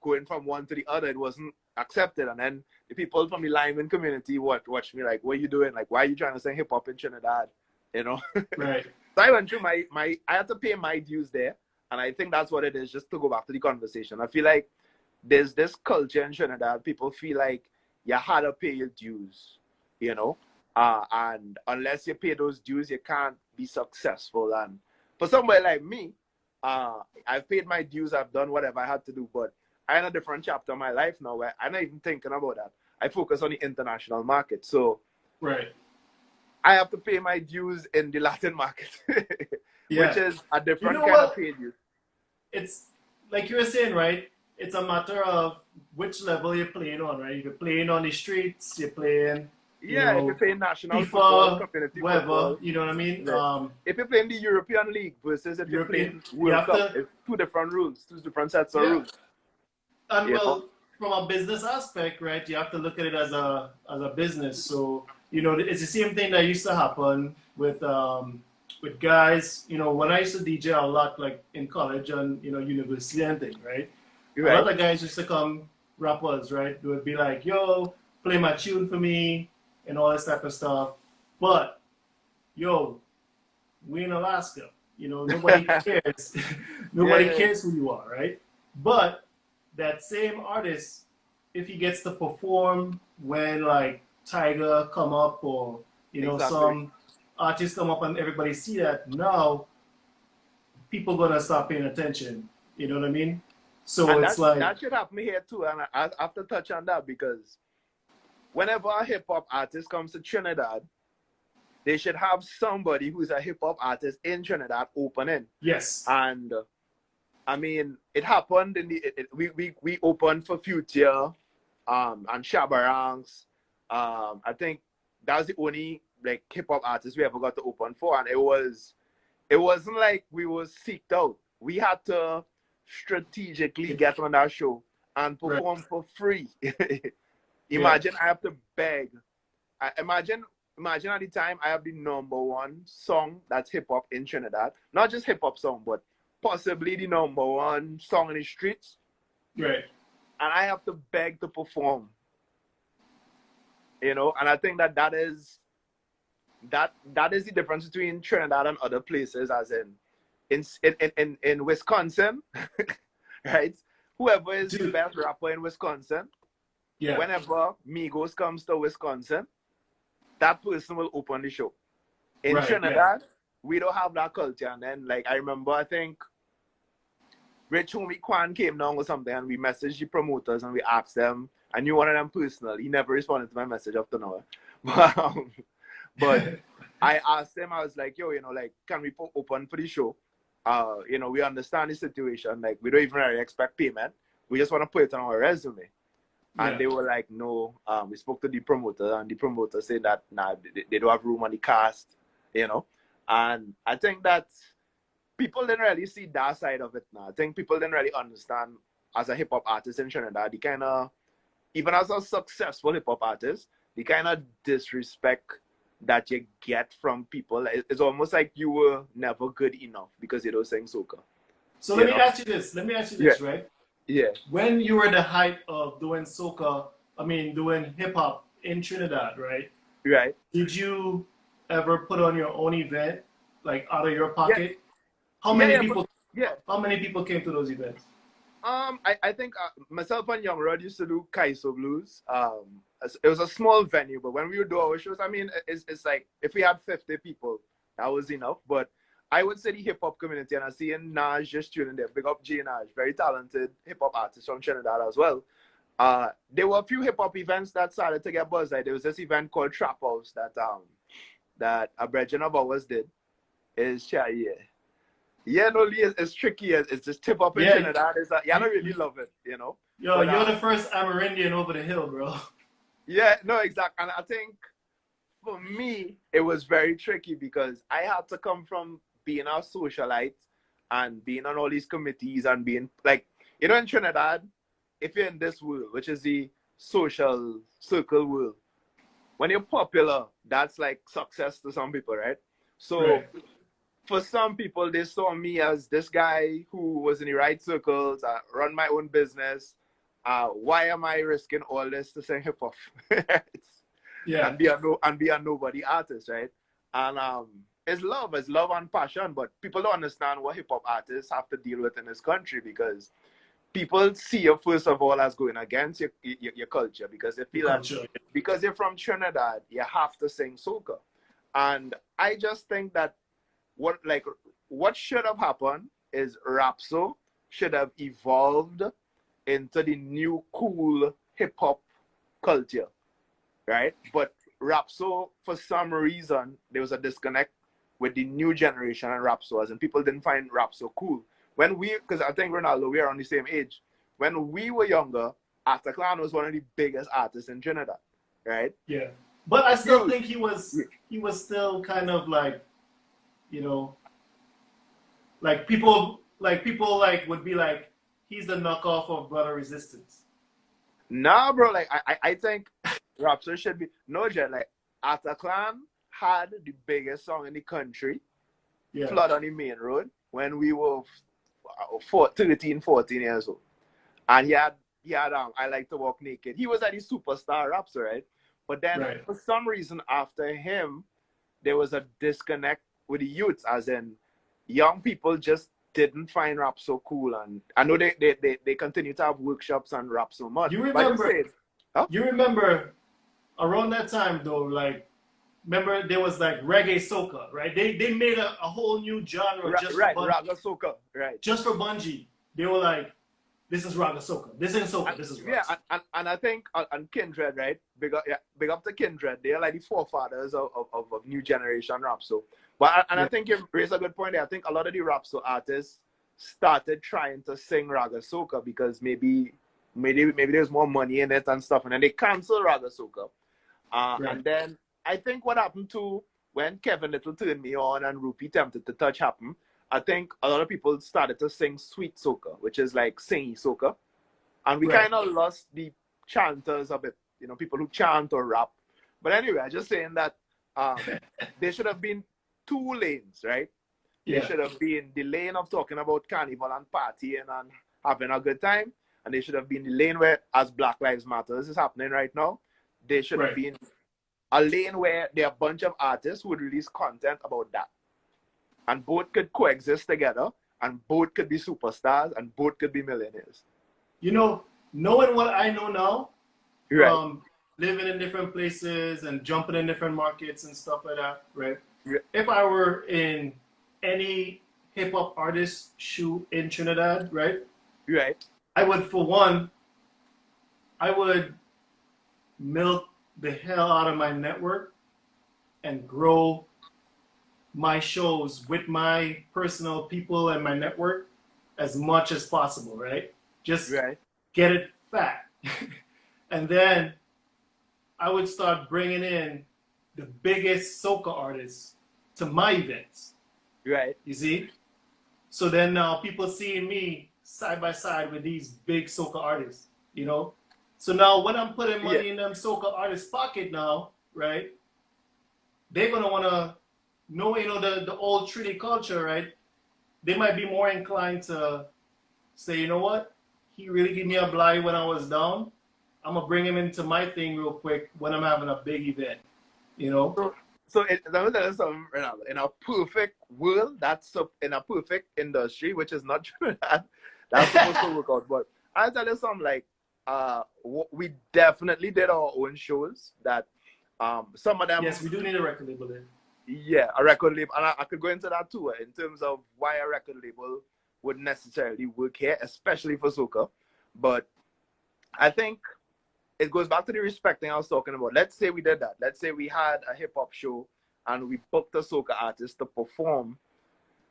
going from one to the other, it wasn't accepted. And then the people from the lineman community watched me like, what are you doing? Like, why are you trying to sing hip hop in Trinidad? You know? Right. So I went through I had to pay my dues there. And I think that's what it is, just to go back to the conversation. I feel like there's this culture in Trinidad, people feel like you had to pay your dues, you know? And unless you pay those dues, you can't be successful. And for somebody like me, I've paid my dues, I've done whatever I had to do, but I'm in a different chapter of my life now where I'm not even thinking about that. I focus on the international market. So Right. I have to pay my dues in the Latin market, Yeah. which is a different You know kind what? of pay dues. It's like you were saying, right? It's a matter of which level you're playing on, right? If you're playing on the streets, you're playing, Yeah, if you're playing national football, FIFA, community whatever, football, you know what I mean? yeah. If you're playing the European League versus if you're European, playing you World have Cup, to, it's two different rules, two different sets of yeah. rules. And You know? well, from a business aspect, right, you have to look at it as a business. So, you know, it's the same thing that used to happen with guys. You know, when I used to DJ a lot, like in college and university and thing, right? You're A right. lot of guys used to come, rappers, right? They would be like, "Yo, play my tune for me," and all this type of stuff. But yo, we in Alaska. You know, nobody cares. Nobody Yeah, cares who you are, right? But that same artist, if he gets to perform when like Tiger come up or exactly. some artists come up and everybody see that, now people gonna start paying attention. You know what I mean? So And it's like, that should happen here too. And I have to touch on that because whenever a hip hop artist comes to Trinidad, they should have somebody who's a hip hop artist in Trinidad opening. yes, And I mean, it happened in we opened for Future, and Shabarangs. I think that was the only like hip hop artist we ever got to open for, and it wasn't like we were seeked out. We had to strategically get on that show and right, perform for free. yeah, Imagine I have to beg. Imagine at the time I have the #1 song that's hip hop in Trinidad. Not just hip hop song, but possibly the #1 song in the streets. right. And I have to beg to perform. You know, and I think that is the difference between Trinidad and other places, as in Wisconsin, right? Whoever is the best rapper in Wisconsin, Yeah, whenever Migos comes to Wisconsin, that person will open the show. In right, yeah, Trinidad, we don't have that culture. And then, like, I remember, I think Rich Homie Kwan came down or something, and we messaged the promoters and we asked them. I knew one of them personally. He never responded to my message up to now. But I asked them, I was like, yo, like, can we open for the show? We understand the situation. Like, we don't even really expect payment. We just want to put it on our resume. And yeah. they were like, no. We spoke to the promoter, and the promoter said that, nah, they don't have room on the cast, And I think that people didn't really see that side of it now. I think people didn't really understand, as a hip-hop artist in Trinidad, the kind of, even as a successful hip-hop artist, the kind of disrespect that you get from people. It's almost like you were never good enough because you don't sing soca. So let me ask you this. Right? Yeah. When you were at the height of doing soca, doing hip hop in Trinidad, right? Right. Did you ever put on your own event, like out of your Yeah. pocket? How Yeah, many yeah, people? yeah. How many people came to those events? I think myself and Young Rod used to do Kaiso Blues. It was a small venue, but when we would do our shows, it's like if we had 50 people, that was enough. But I would say the hip hop community, and I see Naj just tuning there. Big up J Naj, very talented hip hop artist from Trinidad as well. There were a few hip hop events that started to get buzz. Like there was this event called Trap House that a brethren of ours did. Yeah, no, it's tricky. It's just tip up in Trinidad. I don't really love it, Yo, but, you're the first Amerindian over the hill, bro. Yeah, no, exactly. And I think for me, it was very tricky because I had to come from being a socialite and being on all these committees and being like, in Trinidad, if you're in this world, which is the social circle world, when you're popular, that's like success to some people, right? So Right. for some people, they saw me as this guy who was in the right circles, run my own business. Why am I risking all this to sing hip hop? Yeah. and be a nobody artist, right? And it's love and passion, but people don't understand what hip hop artists have to deal with in this country because people see you first of all as going against your culture because they feel that Culture. because you're from Trinidad, you have to sing soca. And I just think that what should have happened is Rapso should have evolved into the new cool hip hop culture, right? But Rapso, for some reason, there was a disconnect with the new generation and Rapsoers, and people didn't find Rapso cool. Because I think Ronaldo, we are on the same age. When we were younger, Ataclan was one of the biggest artists in Trinidad, right? Yeah. But I still think he was still kind of like, you know, like people would be like, he's the knockoff of Brother Resistance. Nah, bro, like I think Rapso should be like Ataclan had the biggest song in the country, Yeah. Flood on the Main Road, when we were 13, 14 years old. And he had I Like to Walk Naked. He was at the superstar Rapso, right? But then for some reason after him, there was a disconnect with the youths, as in young people just didn't find rap so cool. And I know they continue to have workshops and rap so much. You remember around that time though, like remember there was like reggae soca, right? They made a whole new genre just for Bungie. Raga soca, right? Just for Bungie. They were like, this is Raga soca. This isn't soca. This is Raga. Yeah, and I think and Kindred, right? Big up to Kindred. They're like the forefathers of new generation rap. So, but I think you raised a good point there. I think a lot of the rap so artists started trying to sing Raga soca because maybe there's more money in it and stuff, and then they canceled Raga soca. And then I think what happened to when Kevin Little turned me on and Rupi Tempted to Touch happened, I think a lot of people started to sing sweet soca, which is like singy soca. And we kind of lost the chanters a bit, people who chant or rap. But anyway, I'm just saying that there should have been two lanes, right? There should have been the lane of talking about carnival and partying and having a good time. And there should have been the lane where, as Black Lives Matter is happening right now, there should have been a lane where there are a bunch of artists who would release content about that. And both could coexist together, and both could be superstars, and both could be millionaires. Knowing what I know now, from living in different places and jumping in different markets and stuff like that, right? Yeah. If I were in any hip-hop artist shoe in Trinidad, right? Right. I would, for one, milk the hell out of my network and grow my shows with my personal people and my network as much as possible, right? Just get it fat. And then I would start bringing in the biggest soca artists to my events. Right. You see? So then now people seeing me side by side with these big soca artists, So now when I'm putting money in them soca artists' pocket now, right? They're gonna wanna know, the old Trinity culture, right? They might be more inclined to say, you know what? He really gave me a blight when I was down. I'm gonna bring him into my thing real quick when I'm having a big event, So let me tell you something, Ronaldo. In a perfect world, in a perfect industry, which is not Trinidad, that's supposed to work out. But I'll tell you something, like, we definitely did our own shows that some of them... Yes, we do need a record label there. Yeah, a record label. And I could go into that too, in terms of why a record label wouldn't necessarily work here, especially for soca. But I think it goes back to the respect thing I was talking about. Let's say we did that. Let's say we had a hip-hop show and we booked a soca artist to perform.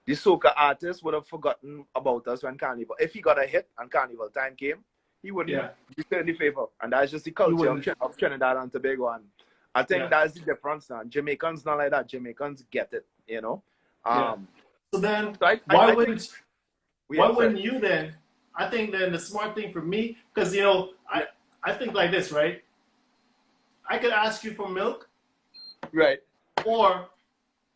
The soca artist would have forgotten about us when Carnival... If he got a hit and Carnival time came, he wouldn't return the favor. And that's just the culture of Trinidad and Tobago. And I think that's the difference now. Jamaicans not like that. Jamaicans get it, So then, why wouldn't you then? I think then the smart thing for me, because I think like this, right? I could ask you for milk, right? Or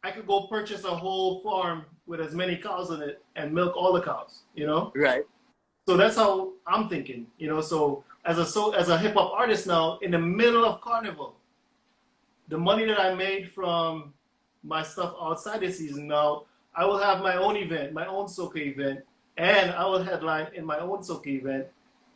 I could go purchase a whole farm with as many cows in it and milk all the cows, you know? Right. So that's how I'm thinking, you know? So as a hip hop artist now, in the middle of Carnival, the money that I made from my stuff outside the season now, I will have my own event, my own soca event, and I will headline in my own soca event,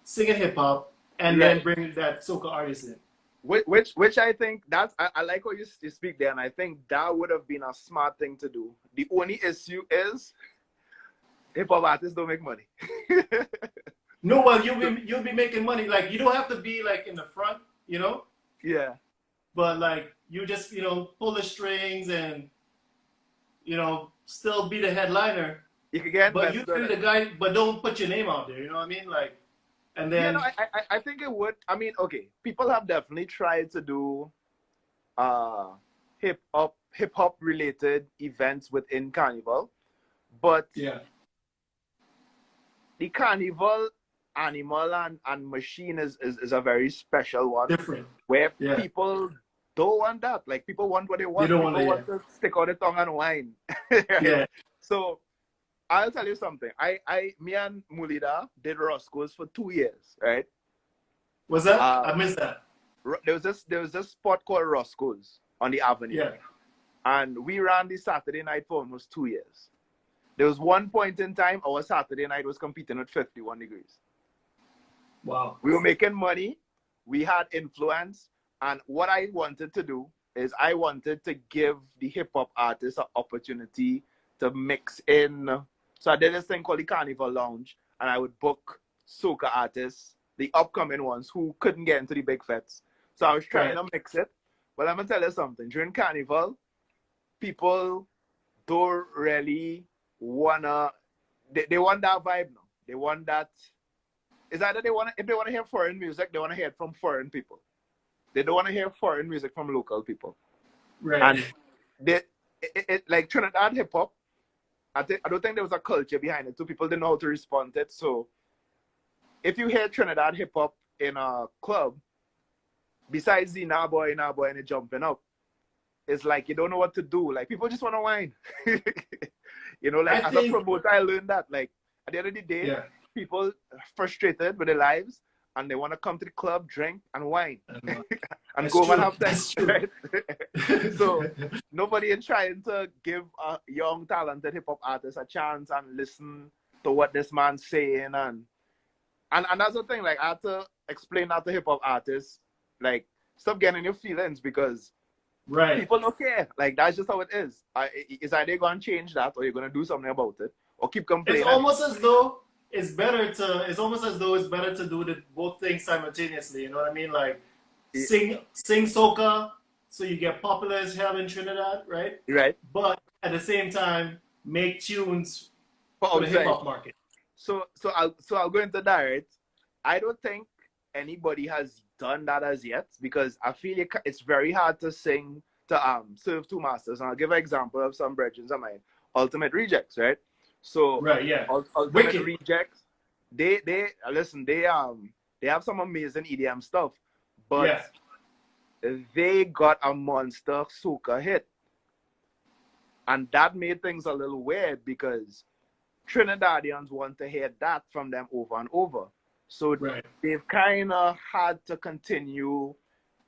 singing hip hop, and then Right. bring that soca artist in. Which I think I like how you speak there, and I think that would have been a smart thing to do. The only issue is hip hop artists don't make money. No, well, you'll be making money. Like you don't have to be like in the front, you know, Yeah. but like you just pull the strings and still be the headliner. You can get But you invested. be the guy, but don't put your name out there. You know what I mean? Like, and then I think it would. I mean, okay, people have definitely tried to do hip hop related events within Carnival, but yeah, the Carnival animal and machine is a very special one different. where Yeah, people don't want that. Like people want what they want. they don't People want want to stick out the tongue and whine. to. Yeah, So I'll tell you something. Me and Mulida did Roscoe's for 2 years, right? was that? I missed that. There was this spot called Roscoe's on the avenue. Yeah, And we ran the Saturday night for almost 2 years. There was one point in time our Saturday night was competing at 51 degrees. wow. We were making money, we had influence, and what I wanted to do is I wanted to give the hip hop artists an opportunity to mix in. So I did this thing called the Carnival Lounge, and I would book soca artists, the upcoming ones who couldn't get into the big fets. So I was trying to mix it. But I'm gonna tell you something. During Carnival, people don't really wanna. They want that vibe now. They want that. It's either if they wanna hear foreign music, they wanna hear it from foreign people. They don't wanna hear foreign music from local people. Right. And like Trinidad hip hop, I don't think there was a culture behind it, so people didn't know how to respond to it. So if you hear Trinidad hip hop in a club, besides the nah boy, and it jumping up, it's like you don't know what to do. Like people just want to whine. Like as a promoter, I learned that. Like at the end of the day, Yeah. people are frustrated with their lives and they want to come to the club, drink, and whine. And go and have sex. Right? So nobody is trying to give a young, talented hip hop artist a chance and listen to what this man's saying. And that's the thing. Like I had to explain that to hip hop artists. Like stop getting your feelings because people don't care. Like that's just how it is. It's either you're gonna change that or you're gonna do something about it or keep complaining. It's almost as though it's better to do both things simultaneously. You know what I mean? Like sing soca so you get popular as hell in Trinidad, right? Right. But at the same time, make tunes for the hip hop market. So I'll go into that. Right? I don't think anybody has done that as yet because I feel it's very hard to sing to serve two masters. And I'll give an example of some brethren of mine, Ultimate Rejects, right? So Ultimate Rejects, they listen, they have some amazing EDM stuff, but they got a monster soca hit. And that made things a little weird because Trinidadians want to hear that from them over and over. So they've kind of had to continue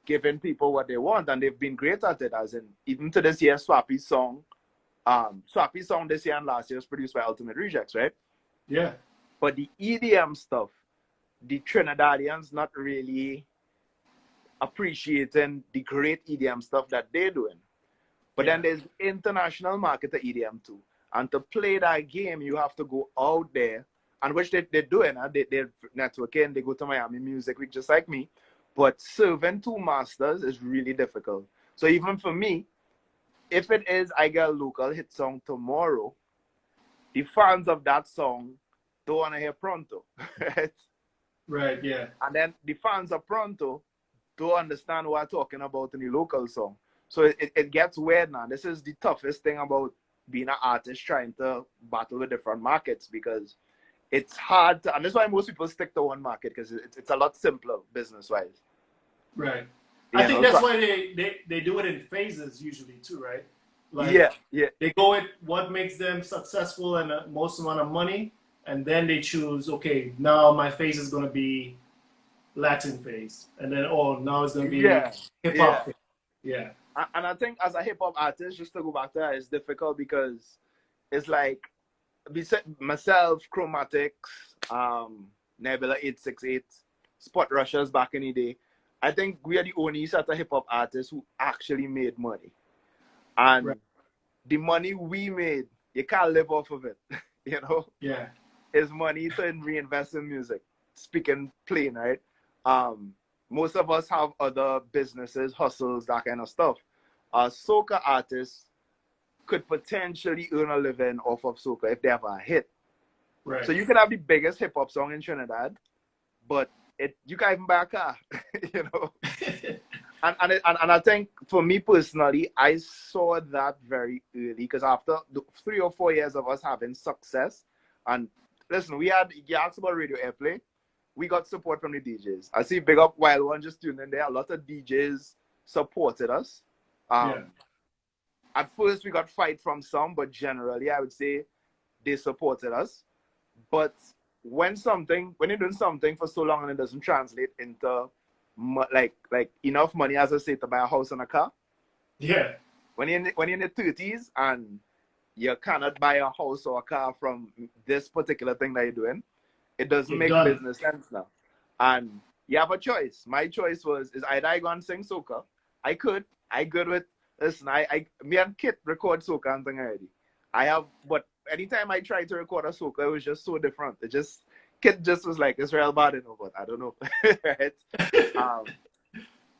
giving people what they want, and they've been great at it. As in, even to this year's Swappy song this year and last year was produced by Ultimate Rejects, right? Yeah. But the EDM stuff, the Trinidadians not really appreciating the great EDM stuff that they're doing. But then there's international market to EDM too. And to play that game, you have to go out there, and which they're doing. They're networking, they go to Miami Music Week just like me. But serving two masters is really difficult. So even for me, if it is I get a local hit song tomorrow, the fans of that song don't want to hear Pronto. Right? Right, yeah. And then the fans of Pronto don't understand what I'm talking about in the local song. So it gets weird now. This is the toughest thing about being an artist trying to battle with different markets because it's hard to, and that's why most people stick to one market because it's a lot simpler business-wise. Right. I think that's why they do it in phases usually too, right? Like Yeah, yeah, they go with what makes them successful and the most amount of money, and then they choose. Okay, now my face is gonna be Latin face, and then oh now it's gonna be yeah, hip yeah. hop face. Yeah, And I think as a hip hop artist, just to go back to that, it's difficult because it's like myself, Chromatics, Nebula 868, Spot Rushers back in the day. I think we are the only set of hip hop artists who actually made money. right. And the money we made, you can't live off of it. You know, Yeah, it's money to reinvest in music. Speaking plain, right? Most of us have other businesses, hustles, that kind of stuff. Soca artists could potentially earn a living off of soca if they have a hit. right. So you could have the biggest hip hop song in Trinidad, but you can't even buy a car, you know. And I think for me personally, I saw that very early because after 3 or 4 years of us having success, and listen, you asked about radio airplay, we got support from the DJs. I see big up Wild One just tuned in there. A lot of DJs supported us. Yeah, At first, we got fight from some, but generally, I would say they supported us. But when you're doing something for so long and it doesn't translate into like enough money, as I say, to buy a house and a car, yeah, when you're in the 30s and you cannot buy a house or a car from this particular thing that you're doing, it doesn't you're make done. business sense now. And you have a choice. My choice is either I go and sing soca. I good with listen. Me and Kit record soca and thing already. But anytime I tried to record a soca, it was just so different. Kit just was like it's real bad, you know, but I don't know, right? Um,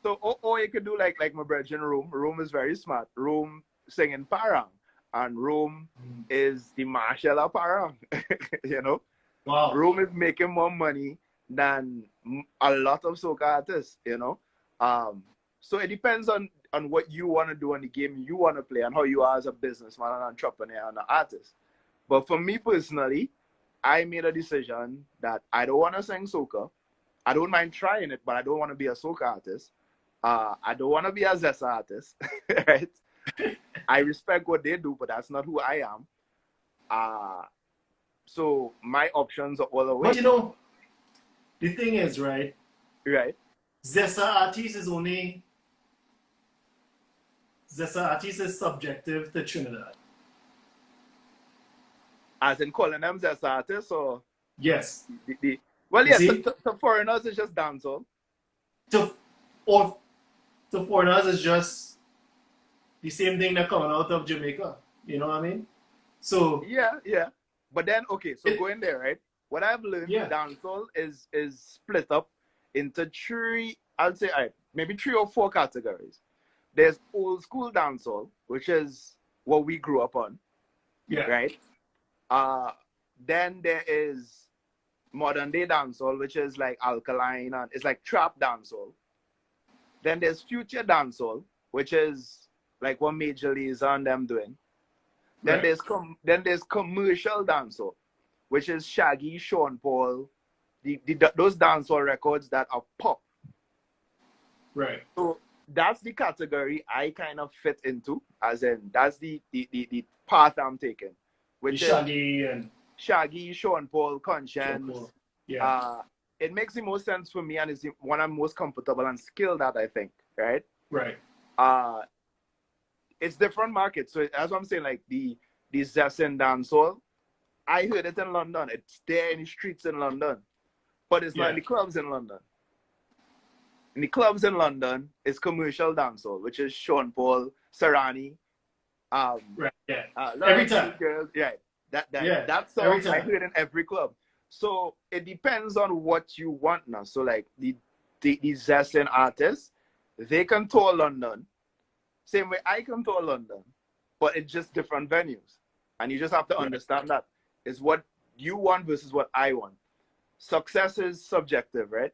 so or you could do like my brother in Room. Room is very smart. Room singing parang, and Room is the marshal of parang, you know. Wow. Rome is making more money than a lot of soca artists, you know. So it depends on what you want to do on the game you want to play and how you are as a businessman and entrepreneur and an artist. But for me personally, I made a decision that I don't want to sing soca. I don't mind trying it, but I don't want to be a soca artist. I don't want to be a Zessa artist, right? I respect what they do, but that's not who I am. So my options are all the But way. you know, the thing is, right? Right. Zessa artist is subjective to Trinidad. As in calling them as artists or Yes. well, You yeah, see? to foreigners it's just dancehall. To or to foreigners is just the same thing that coming out of Jamaica. You know what I mean? So Yeah, yeah. But then okay, so it, going there, right? What I've learned, yeah, dancehall is split up into three, I'll say maybe 3 or 4 categories. There's old school dancehall, which is what we grew up on, yeah, right? Then there is modern day dancehall, which is like alkaline and it's like trap dancehall. Then there's future dancehall, which is like what Major Lazer and them doing. Then right, there's commercial dancehall, which is Shaggy, Sean Paul, those dancehall records that are pop. right. So that's the category I kind of fit into, as in that's the path I'm taking, The which is Shaggy and Shaggy, Sean Paul, Sean Conscience. Paul. Yeah, It makes the most sense for me and is the one I'm most comfortable and skilled at, I think, right? right, Uh, it's different markets. So as I'm saying, like the Zessin dancehall, I heard it in London. It's there in the streets in London, but it's not yeah, in the clubs in London. In the clubs in London, it's commercial dancehall, which is Sean Paul, Sarani, right, yeah. lot Every of time. cute girls. Yeah, Yeah, that every song I time. heard in every club. So it depends on what you want now. So like the Zessin artists, they can tour London, same way I can tour London, but it's just different venues, and you just have to Right, understand that is what you want versus what I want. Success is subjective, right?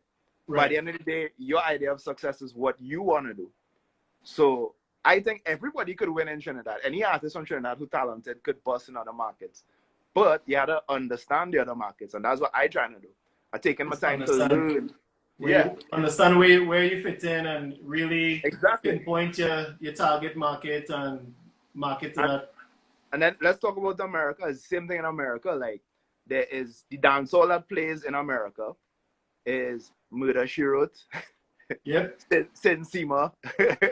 By the right. end of the day, your idea of success is what you want to do. So I think everybody could win in Trinidad. Any artist from Trinidad who's talented could bust in other markets. But you have to understand the other markets, and that's what I trying to do. I'm taking my Just time to understand learn. Yeah, where you fit in and really exactly. pinpoint your target market and market to that. And then let's talk about America. It's the same thing in America. Like there is the dancehall that plays in America is Murder She Wrote, Yep. Sin Sima,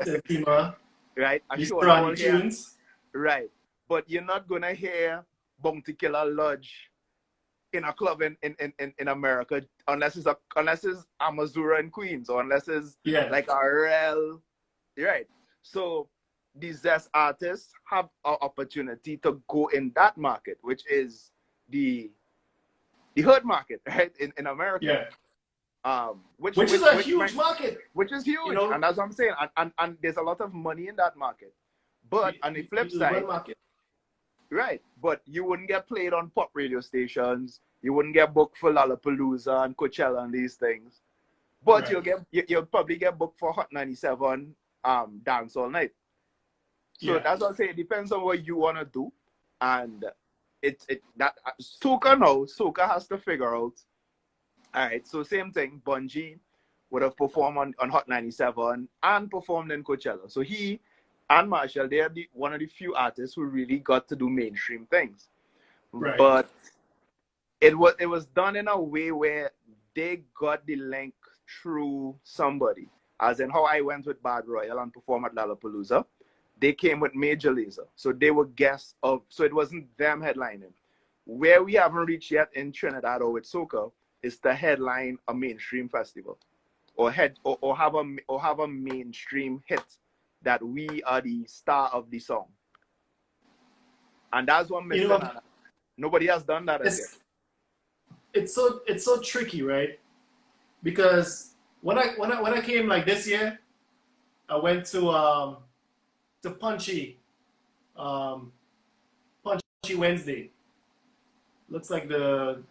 Septima, right? these Ashore brand Hall here, tunes. right? But you're not gonna hear Bounty Killer Lodge in a club in America unless it's Amazura in Queens, or unless it's Yeah. like a real, right? So these Zest artists have an opportunity to go in that market, which is the hood market, right? In America. Yeah. Which Which is a huge market. which is huge, You know? and that's what I'm saying. And there's a lot of money in that market. But on the flip It's a side, good market. right? But you wouldn't get played on pop radio stations. You wouldn't get booked for Lollapalooza and Coachella and these things. But Right. you'll probably get booked for Hot 97 dance all night. So Yeah. that's what I'm saying. It depends on what you want to do, and Soca has to figure out. All right, so same thing. Bungie would have performed on Hot 97 and performed in Coachella. So he and Marshall, they are one of the few artists who really got to do mainstream things. Right. But it was done in a way where they got the link through somebody. As in how I went with Bad Royal and performed at Lollapalooza. They came with Major Lazer. So they were guests of, so it wasn't them headlining. Where we haven't reached yet in Trinidad or with Soca is to headline a mainstream festival, or have a mainstream hit that we are the star of the song. And that's what Mr. You know, Nana. Nobody has done that as yet. it's so tricky, right? Because when I came like this year, I went to Punchy Wednesday. Looks like the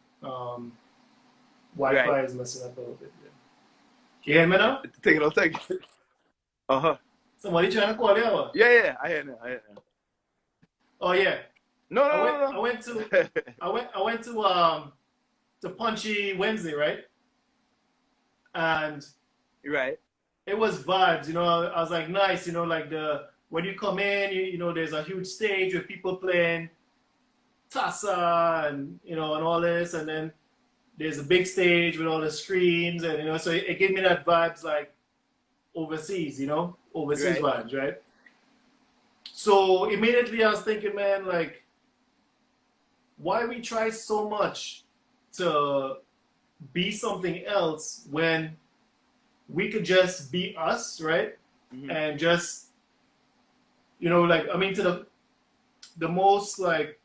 Wi-Fi Right. is messing up a little bit. Yeah. You hear me now? Take it. Uh-huh. Somebody trying to call you? Or? Yeah, I hear you. Oh yeah. No. I went to Punchy Wednesday, right? And Right. it was vibes, you know. I was like, nice, you know, like when you come in, you know, there's a huge stage with people playing Tassa and and all this, and then there's a big stage with all the screens, and so it gave me that vibes like overseas, overseas Right. vibes, right? So immediately I was thinking, man, like, why we try so much to be something else when we could just be us, right? Mhm. And just, like, I mean, to the most like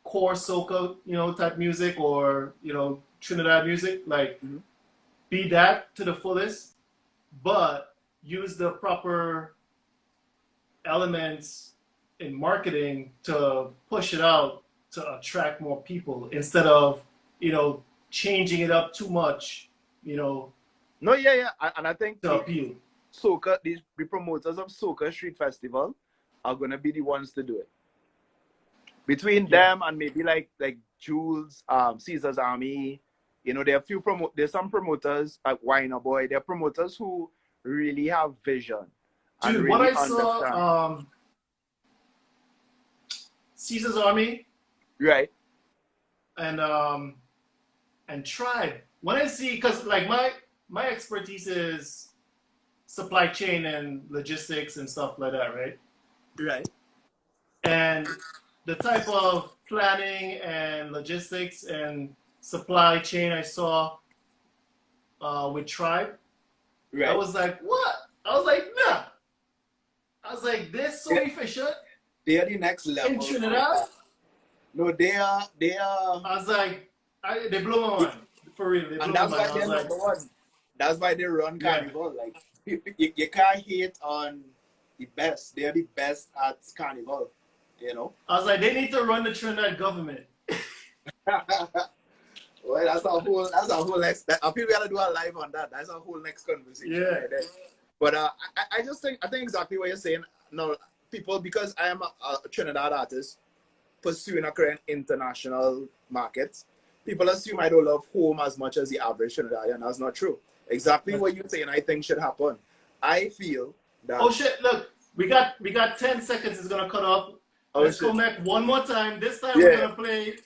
core soca, type music, or Trinidad music, like, Mhm. be that to the fullest, but use the proper elements in marketing to push it out to attract more people, instead of changing it up too much, No, yeah, and I think to appeal. Soca, the promoters of Soca Street Festival are gonna be the ones to do it. Between them and maybe like Jules, Caesar's Army, there are there's some promoters like Winer Boy. There are promoters who really have vision and Dude, really what I understand. saw, Caesar's Army Right. and Tribe. When I see, because like my expertise is supply chain and logistics and stuff like that, right? Right. And the type of planning and logistics and supply chain I saw with Tribe, Right. I was like, what? I was like, nah. I was like, they're so efficient They are the next level. in Trinidad. No, they are. I was like, they blow my mind. For real, they blow And my that's mind. why I they're was like, number one. That's why they run Yeah. Carnival. Like you can't hate on the best. They are the best at Carnival. I was like, they need to run the Trinidad government. Well, that's a whole next. I feel we gotta do a live on that. That's a whole next conversation. Yeah. Right there. But I just think exactly what you're saying. No, people, because I am a Trinidad artist pursuing a current international market, people assume I don't love home as much as the average Trinidadian. That's not true. Exactly what you're saying, I think should happen. I feel that. Oh shit! Look, We got 10 seconds. It's gonna cut off. Oh, Let's shit. go back one more time. This time Yeah. we're gonna play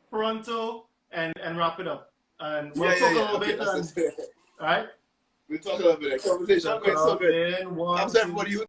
Pronto and wrap it up. And we'll talk a little Okay, bit. that's And, it. all right. We'll talk a little bit. Conversation Talk going so good. in one, How's everybody?